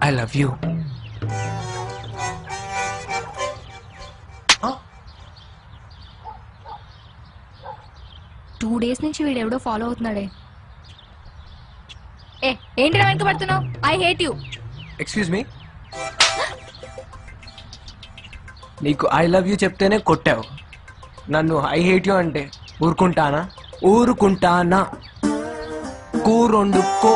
I love you. 2 days నుంచి వీడెవడో follow అవుతున్నాడే. ఏంటి వెనక పడుతున్నావు? I hate you. Excuse me, నీకు ఐ లవ్ యూ చెప్తేనే కొట్టావు, నన్ను ఐ హేట్ యూ అంటే ఊరుకుంటానా? ఊరుకుంటానా? కూరొండుకో.